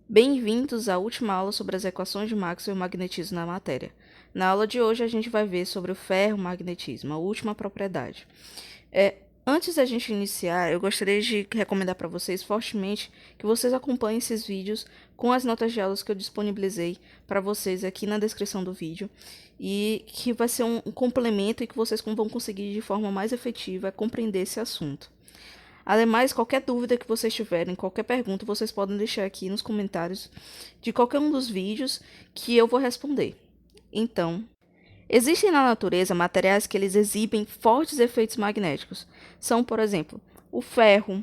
Bem-vindos à última aula sobre as equações de Maxwell e o magnetismo na matéria. Na aula de hoje, a gente vai ver sobre o ferromagnetismo, a última propriedade. Antes da gente iniciar, eu gostaria de recomendar para vocês fortemente que vocês acompanhem esses vídeos com as notas de aulas que eu disponibilizei para vocês aqui na descrição do vídeo, e que vai ser um complemento e que vocês vão conseguir de forma mais efetiva compreender esse assunto. Ademais, qualquer dúvida que vocês tiverem, qualquer pergunta, vocês podem deixar aqui nos comentários de qualquer um dos vídeos que eu vou responder. Então, existem na natureza materiais que eles exibem fortes efeitos magnéticos. São, por exemplo, o ferro,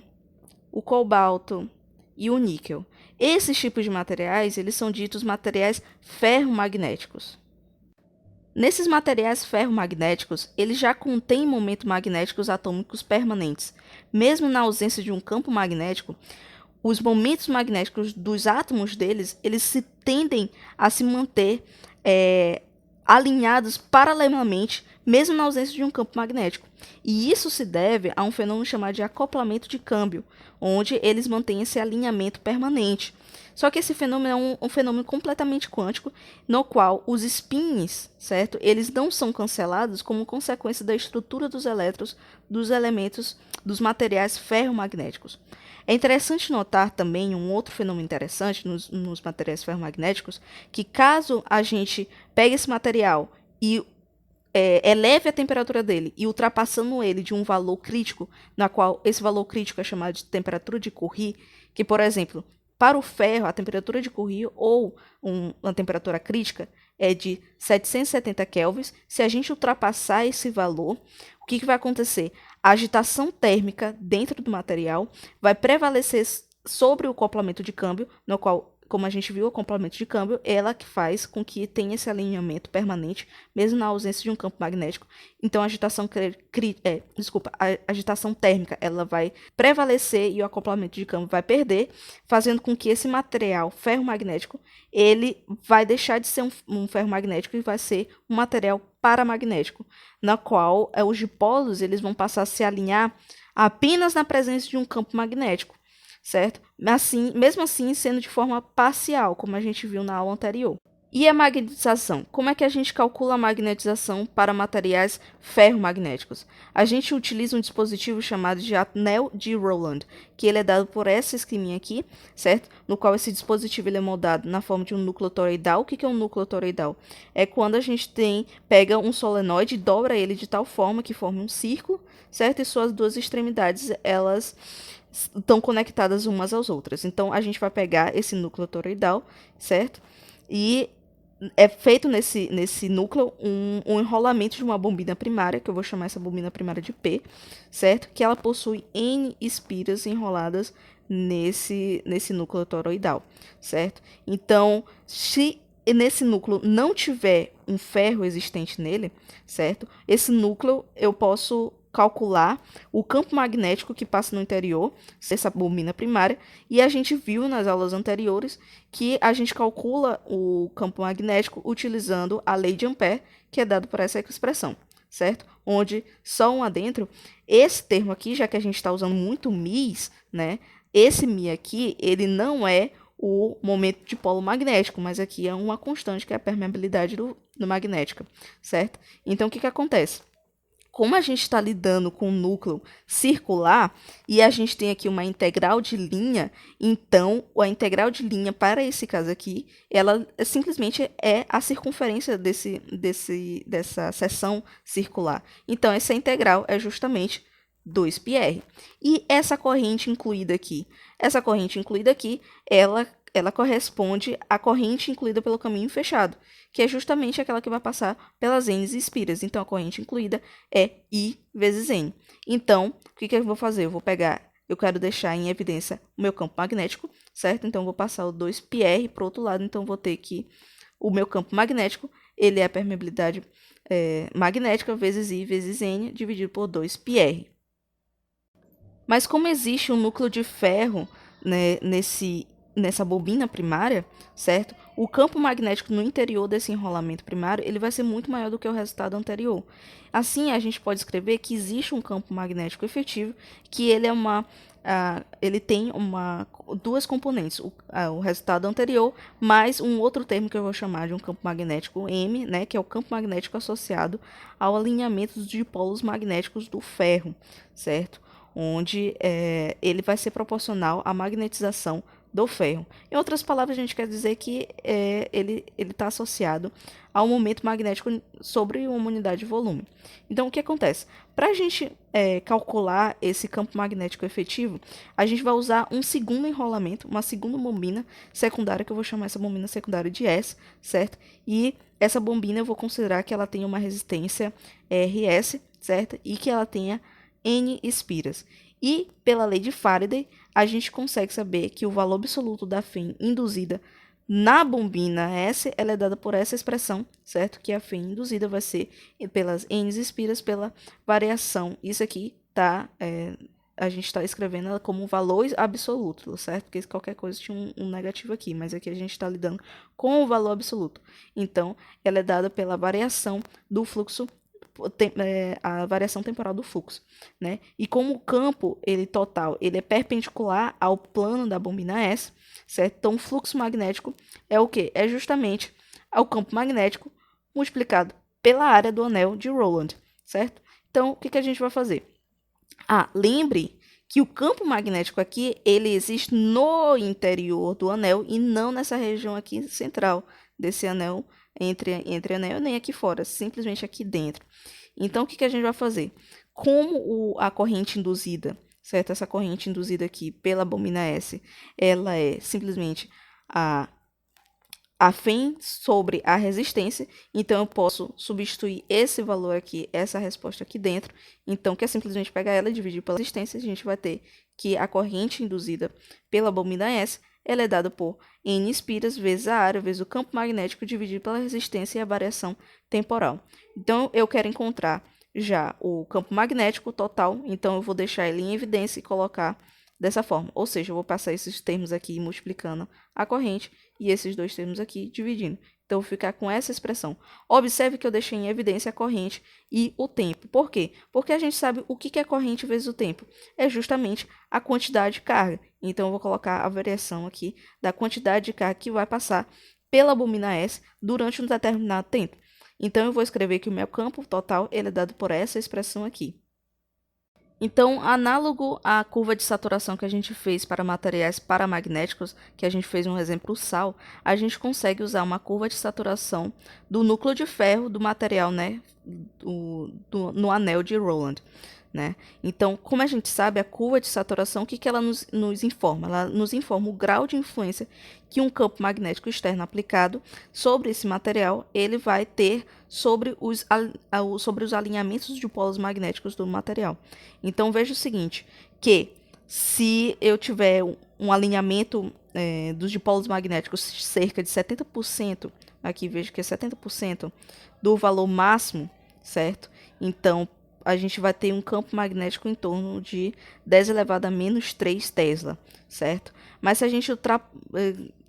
o cobalto e o níquel. Esses tipos de materiais, eles são ditos materiais ferromagnéticos. Nesses materiais ferromagnéticos, eles já contêm momentos magnéticos atômicos permanentes. Mesmo na ausência de um campo magnético, os momentos magnéticos dos átomos deles, eles se tendem a se manter alinhados paralelamente, mesmo na ausência de um campo magnético. E isso se deve a um fenômeno chamado de acoplamento de câmbio, onde eles mantêm esse alinhamento permanente. Só que esse fenômeno é um fenômeno completamente quântico, no qual os spins, certo? Eles não são cancelados como consequência da estrutura dos elétrons dos elementos dos materiais ferromagnéticos. É interessante notar também um outro fenômeno interessante nos materiais ferromagnéticos, que caso a gente pegue esse material e eleve a temperatura dele e ultrapassando ele de um valor crítico, na qual esse valor crítico é chamado de temperatura de Curie, que, por exemplo, para o ferro, a temperatura de Curie ou uma temperatura crítica é de 770 kelvins. Se a gente ultrapassar esse valor, o que vai acontecer? A agitação térmica dentro do material vai prevalecer sobre o acoplamento de câmbio, no qual, como a gente viu, o acoplamento de câmbio, ela que faz com que tenha esse alinhamento permanente, mesmo na ausência de um campo magnético. Então, a agitação térmica, ela vai prevalecer e o acoplamento de câmbio vai perder, fazendo com que esse material ferromagnético, ele vai deixar de ser um ferromagnético e vai ser um material paramagnético, na qual os dipolos eles vão passar a se alinhar apenas na presença de um campo magnético, certo? Assim, mesmo assim, sendo de forma parcial, como a gente viu na aula anterior. E a magnetização? Como é que a gente calcula a magnetização para materiais ferromagnéticos? A gente utiliza um dispositivo chamado de anel de Rowland, que ele é dado por essa esqueminha aqui, certo? No qual esse dispositivo ele é moldado na forma de um núcleo toroidal. O que é um núcleo toroidal? É quando a gente pega um solenoide e dobra ele de tal forma que forma um círculo, certo? E suas duas extremidades, elas estão conectadas umas às outras. Então, a gente vai pegar esse núcleo toroidal, certo? E é feito nesse núcleo um enrolamento de uma bobina primária, que eu vou chamar essa bobina primária de P, certo? Que ela possui N espiras enroladas nesse núcleo toroidal, certo? Então, se nesse núcleo não tiver um ferro existente nele, certo? Esse núcleo eu posso calcular o campo magnético que passa no interior, essa bobina primária, e a gente viu nas aulas anteriores que a gente calcula o campo magnético utilizando a lei de Ampère, que é dado por essa expressão, certo? Onde, só um adentro, esse termo aqui, já que a gente está usando muito μs, né? Esse μ aqui, ele não é o momento de polo magnético, mas aqui é uma constante, que é a permeabilidade do magnética, certo? Então, o que acontece? Como a gente está lidando com um núcleo circular e a gente tem aqui uma integral de linha, então a integral de linha para esse caso aqui, ela simplesmente é a circunferência dessa seção circular. Então, essa integral é justamente 2πr. E essa corrente incluída aqui? Essa corrente incluída aqui, ela corresponde à corrente incluída pelo caminho fechado, que é justamente aquela que vai passar pelas N espiras. Então, a corrente incluída é I vezes N. Então, o que eu vou fazer? Eu quero deixar em evidência o meu campo magnético, certo? Então, eu vou passar o 2πr para o outro lado. Então, eu vou ter que o meu campo magnético, ele é a permeabilidade magnética vezes I vezes N, dividido por 2πr. Mas como existe um núcleo de ferro, né, nessa bobina primária, certo? O campo magnético no interior desse enrolamento primário, ele vai ser muito maior do que o resultado anterior. Assim, a gente pode escrever que existe um campo magnético efetivo, que ele é uma ele tem duas componentes, o resultado anterior, mais um outro termo que eu vou chamar de um campo magnético M, né, que é o campo magnético associado ao alinhamento dos dipolos magnéticos do ferro, certo? Onde ele vai ser proporcional à magnetização do ferro. Em outras palavras, a gente quer dizer que ele está associado ao momento magnético sobre uma unidade de volume. Então, o que acontece? Para a gente calcular esse campo magnético efetivo, a gente vai usar um segundo enrolamento, uma segunda bombina secundária, que eu vou chamar essa bombina secundária de S, certo? E essa bombina eu vou considerar que ela tenha uma resistência RS, certo? E que ela tenha N espiras. E, pela lei de Faraday, a gente consegue saber que o valor absoluto da FEM induzida na bombina S, ela é dada por essa expressão, certo? Que a FEM induzida vai ser pelas N espiras pela variação. Isso aqui tá, a gente está escrevendo ela como um valor absoluto, certo? Porque qualquer coisa tinha um negativo aqui, mas aqui a gente está lidando com o valor absoluto. Então, ela é dada pela variação do fluxo, a variação temporal do fluxo, né? E como o campo total ele é perpendicular ao plano da bombina S, certo? Então o fluxo magnético é o quê? É justamente o campo magnético multiplicado pela área do anel de Rowland, certo? Então o que a gente vai fazer? Lembre que o campo magnético aqui ele existe no interior do anel e não nessa região aqui central desse anel, entre anel nem aqui fora, simplesmente aqui dentro. Então, o que a gente vai fazer? Como a corrente induzida, certo? Essa corrente induzida aqui pela bombina S, ela é simplesmente a FEM sobre a resistência, então eu posso substituir esse valor aqui, essa resposta aqui dentro, então que é simplesmente pegar ela e dividir pela resistência, a gente vai ter que a corrente induzida pela bombina S, ela é dada por N espiras vezes a área, vezes o campo magnético, dividido pela resistência e a variação temporal. Então, eu quero encontrar já o campo magnético total, então eu vou deixar ele em evidência e colocar dessa forma. Ou seja, eu vou passar esses termos aqui multiplicando a corrente e esses dois termos aqui dividindo. Então, eu vou ficar com essa expressão. Observe que eu deixei em evidência a corrente e o tempo. Por quê? Porque a gente sabe o que é corrente vezes o tempo. É justamente a quantidade de carga. Então, eu vou colocar a variação aqui da quantidade de carga que vai passar pela bombina S durante um determinado tempo. Então, eu vou escrever que o meu campo total ele é dado por essa expressão aqui. Então, análogo à curva de saturação que a gente fez para materiais paramagnéticos, que a gente fez um exemplo sal, a gente consegue usar uma curva de saturação do núcleo de ferro do material, né, no anel de Rowland. Né? Então, como a gente sabe, a curva de saturação, o que ela nos informa? Ela nos informa o grau de influência que um campo magnético externo aplicado sobre esse material ele vai ter sobre os alinhamentos de polos magnéticos do material. Então, veja o seguinte, que se eu tiver um alinhamento dos dipolos magnéticos cerca de 70%, aqui vejo que é 70% do valor máximo, certo? Então, a gente vai ter um campo magnético em torno de 10 elevado a menos 3 Tesla, certo? Mas se a gente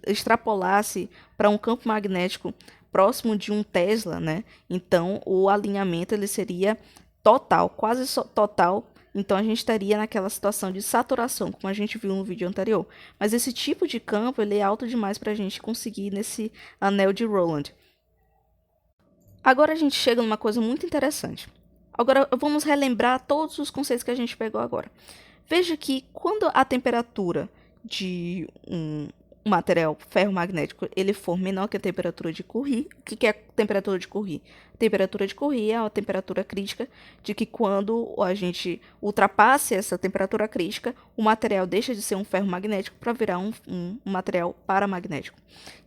extrapolasse para um campo magnético próximo de 1 Tesla, né? Então, o alinhamento ele seria total, quase total. Então, a gente estaria naquela situação de saturação, como a gente viu no vídeo anterior. Mas esse tipo de campo ele é alto demais para a gente conseguir nesse anel de Rowland. Agora a gente chega numa coisa muito interessante. Agora, vamos relembrar todos os conceitos que a gente pegou agora. Veja que quando a temperatura de um material ferromagnético ele for menor que a temperatura de Curie, o que é a temperatura de Curie? A temperatura de Curie é a temperatura crítica de que quando a gente ultrapasse essa temperatura crítica, o material deixa de ser um ferro magnético para virar um material paramagnético.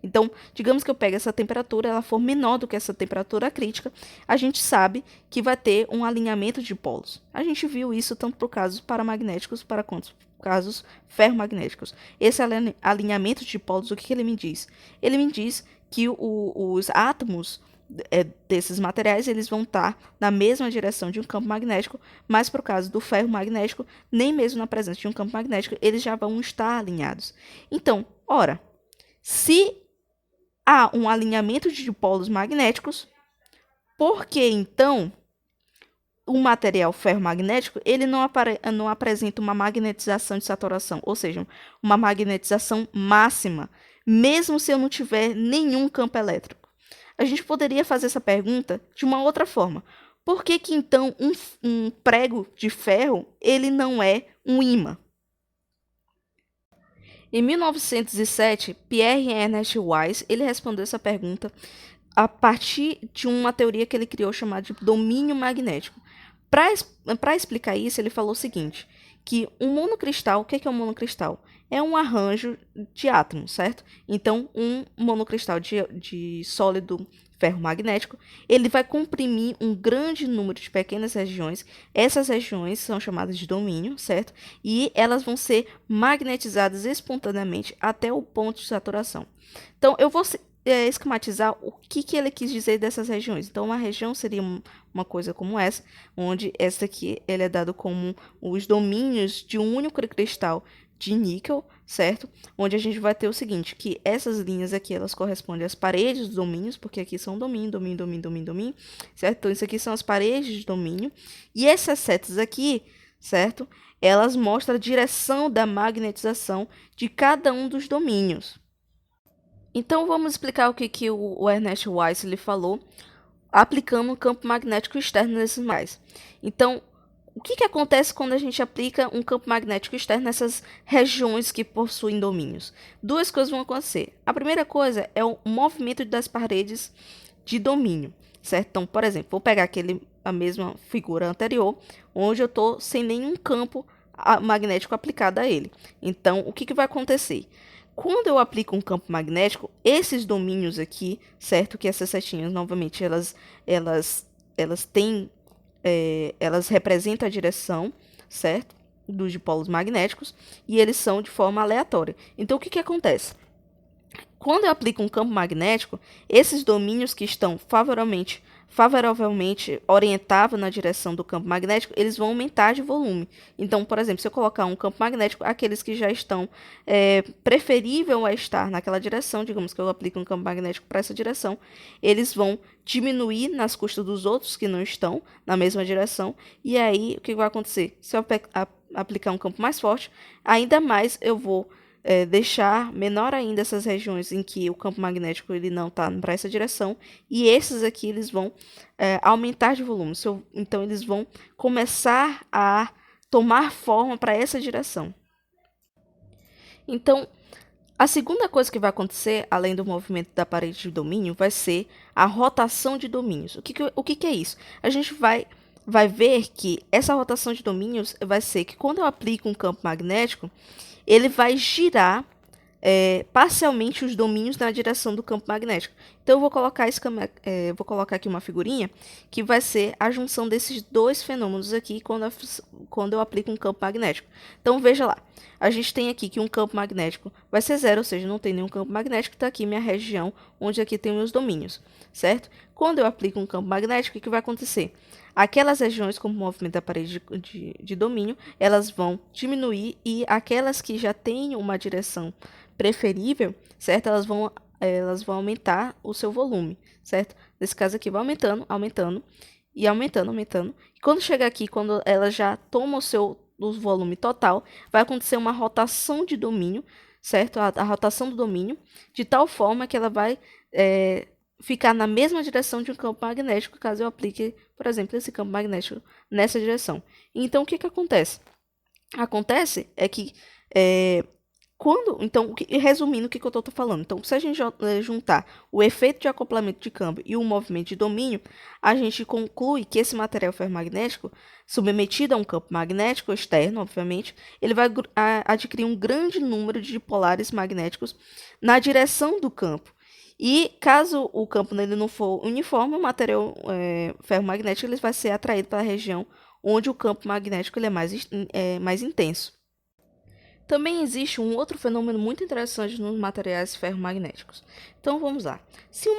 Então, digamos que eu pegue essa temperatura, ela for menor do que essa temperatura crítica, a gente sabe que vai ter um alinhamento de polos. A gente viu isso tanto para casos paramagnéticos para quantos casos ferromagnéticos. Esse alinhamento de polos, o que ele me diz? Ele me diz que os átomos desses materiais eles vão estar na mesma direção de um campo magnético, mas para o caso do ferro magnético, nem mesmo na presença de um campo magnético, eles já vão estar alinhados. Então, ora, se há um alinhamento de polos magnéticos, por que então o material ferromagnético, ele não apresenta uma magnetização de saturação, ou seja, uma magnetização máxima, mesmo se eu não tiver nenhum campo elétrico. A gente poderia fazer essa pergunta de uma outra forma. Por que que então um prego de ferro, ele não é um ímã? Em 1907, Pierre Ernest Weiss, ele respondeu essa pergunta a partir de uma teoria que ele criou chamada de domínio magnético. Para explicar isso, ele falou o seguinte, que um monocristal, o que é um monocristal? É um arranjo de átomos, certo? Então, um monocristal de sólido ferromagnético, ele vai comprimir um grande número de pequenas regiões. Essas regiões são chamadas de domínio, certo? E elas vão ser magnetizadas espontaneamente até o ponto de saturação. Então, eu vou esquematizar o que ele quis dizer dessas regiões. Então, uma região seria uma coisa como essa, onde essa aqui ele é dado como os domínios de um único cristal de níquel, certo? Onde a gente vai ter o seguinte, que essas linhas aqui, elas correspondem às paredes dos domínios, porque aqui são domínio, certo? Então, isso aqui são as paredes de domínio. E essas setas aqui, certo? Elas mostram a direção da magnetização de cada um dos domínios. Então, vamos explicar o que o Ernest Weiss ele falou, aplicando um campo magnético externo nesses mais. Então, o que acontece quando a gente aplica um campo magnético externo nessas regiões que possuem domínios? Duas coisas vão acontecer. A primeira coisa é o movimento das paredes de domínio, certo? Então, por exemplo, vou pegar a mesma figura anterior, onde eu estou sem nenhum campo magnético aplicado a ele. Então, o que vai acontecer? Quando eu aplico um campo magnético, esses domínios aqui, certo? Que essas setinhas, novamente, elas têm, elas representam a direção, certo? Dos dipolos magnéticos, e eles são de forma aleatória. Então, o que acontece? Quando eu aplico um campo magnético, esses domínios que estão favoravelmente orientados na direção do campo magnético, eles vão aumentar de volume. Então, por exemplo, se eu colocar um campo magnético, aqueles que já estão preferível a estar naquela direção, digamos que eu aplico um campo magnético para essa direção, eles vão diminuir nas custas dos outros que não estão na mesma direção, e aí o que vai acontecer? Se eu aplicar um campo mais forte, ainda mais eu vou deixar menor ainda essas regiões em que o campo magnético ele não está para essa direção, e esses aqui eles vão aumentar de volume. Então eles vão começar a tomar forma para essa direção. Então, a segunda coisa que vai acontecer, além do movimento da parede de domínio, vai ser a rotação de domínios. O que é isso? A gente vai ver que essa rotação de domínios vai ser que quando eu aplico um campo magnético, ele vai girar parcialmente os domínios na direção do campo magnético. Então, eu vou colocar aqui uma figurinha que vai ser a junção desses dois fenômenos aqui quando eu aplico um campo magnético. Então, veja lá. A gente tem aqui que um campo magnético vai ser zero, ou seja, não tem nenhum campo magnético, está aqui minha região, onde aqui tem meus domínios, certo? Quando eu aplico um campo magnético, o que vai acontecer? Aquelas regiões com o movimento da parede de domínio, elas vão diminuir, e aquelas que já têm uma direção preferível, certo? Elas vão aumentar o seu volume, certo? Nesse caso aqui vai aumentando, e aumentando. E quando chegar aqui, quando ela já toma o volume total, vai acontecer uma rotação de domínio, certo? A rotação do domínio, de tal forma que ela vai ficar na mesma direção de um campo magnético, caso eu aplique, por exemplo, esse campo magnético nessa direção. Então, o que acontece? Acontece é que resumindo o que eu estou falando, então, se a gente juntar o efeito de acoplamento de câmbio e o movimento de domínio, a gente conclui que esse material ferromagnético, submetido a um campo magnético externo, obviamente, ele vai adquirir um grande número de dipolares magnéticos na direção do campo. E caso o campo nele não for uniforme, o material ferromagnético ele vai ser atraído para a região onde o campo magnético ele é mais intenso. Também existe um outro fenômeno muito interessante nos materiais ferromagnéticos. Então vamos lá. Se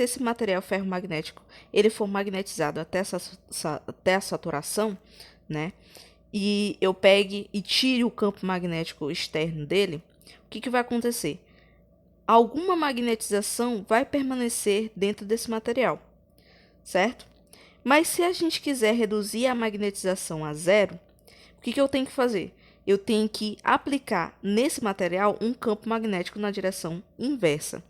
esse material ferromagnético ele for magnetizado até a saturação, né, e eu pegue e tire o campo magnético externo dele, o que vai acontecer? Alguma magnetização vai permanecer dentro desse material, certo? Mas se a gente quiser reduzir a magnetização a zero, o que eu tenho que fazer? Eu tenho que aplicar nesse material um campo magnético na direção inversa.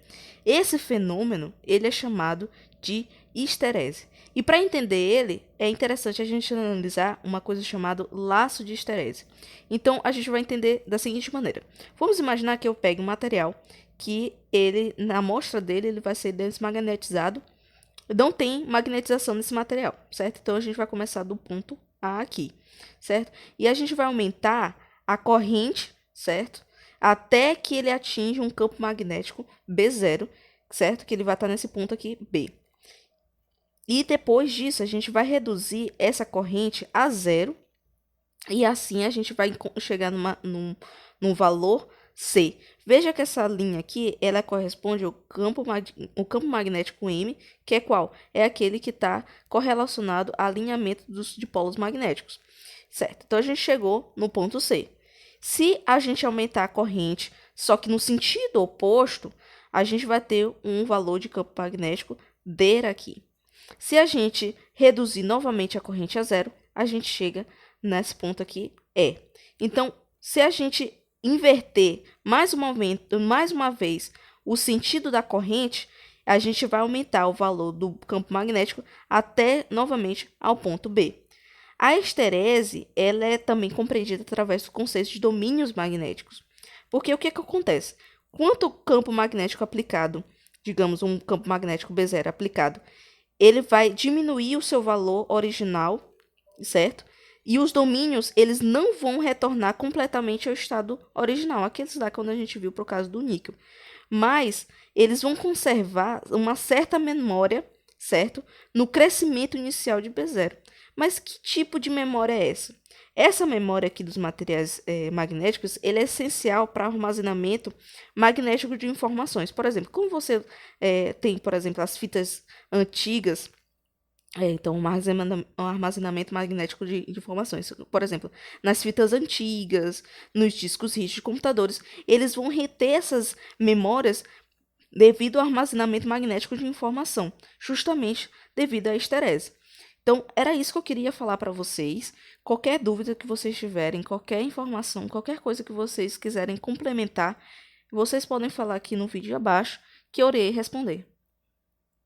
Esse fenômeno ele é chamado de histerese. E para entender ele, é interessante a gente analisar uma coisa chamada laço de histerese. Então, a gente vai entender da seguinte maneira. Vamos imaginar que eu pegue um material que ele, na amostra dele, ele vai ser desmagnetizado. Não tem magnetização nesse material, certo? Então, a gente vai começar do ponto A aqui, certo? E a gente vai aumentar a corrente, certo? Até que ele atinja um campo magnético B0, certo? Que ele vai estar nesse ponto aqui, B. E depois disso, a gente vai reduzir essa corrente a zero. E assim a gente vai chegar num valor C. Veja que essa linha aqui, ela corresponde ao campo magnético M, que é qual? É aquele que está correlacionado ao alinhamento dos dipolos magnéticos, certo? Então, a gente chegou no ponto C. Se a gente aumentar a corrente, só que no sentido oposto, a gente vai ter um valor de campo magnético D aqui. Se a gente reduzir novamente a corrente a zero, a gente chega nesse ponto aqui, E. Então, se a gente inverter mais uma vez o sentido da corrente, a gente vai aumentar o valor do campo magnético até novamente ao ponto B. A histerese, ela é também compreendida através do conceito de domínios magnéticos. Porque o que acontece? Quanto campo magnético aplicado, digamos um campo magnético B0 aplicado, ele vai diminuir o seu valor original, certo? E os domínios, eles não vão retornar completamente ao estado original, aqueles lá quando a gente viu por causa do níquel. Mas eles vão conservar uma certa memória, certo? No crescimento inicial de B0. Mas que tipo de memória é essa? Essa memória aqui dos materiais magnéticos, ele é essencial para armazenamento magnético de informações. Por exemplo, como você tem, por exemplo, as fitas antigas, então um armazenamento magnético de informações. Por exemplo, nas fitas antigas, nos discos rígidos de computadores, eles vão reter essas memórias devido ao armazenamento magnético de informação, justamente devido à histerese. Então, era isso que eu queria falar para vocês. Qualquer dúvida que vocês tiverem, qualquer informação, qualquer coisa que vocês quiserem complementar, vocês podem falar aqui no vídeo abaixo, que eu irei responder.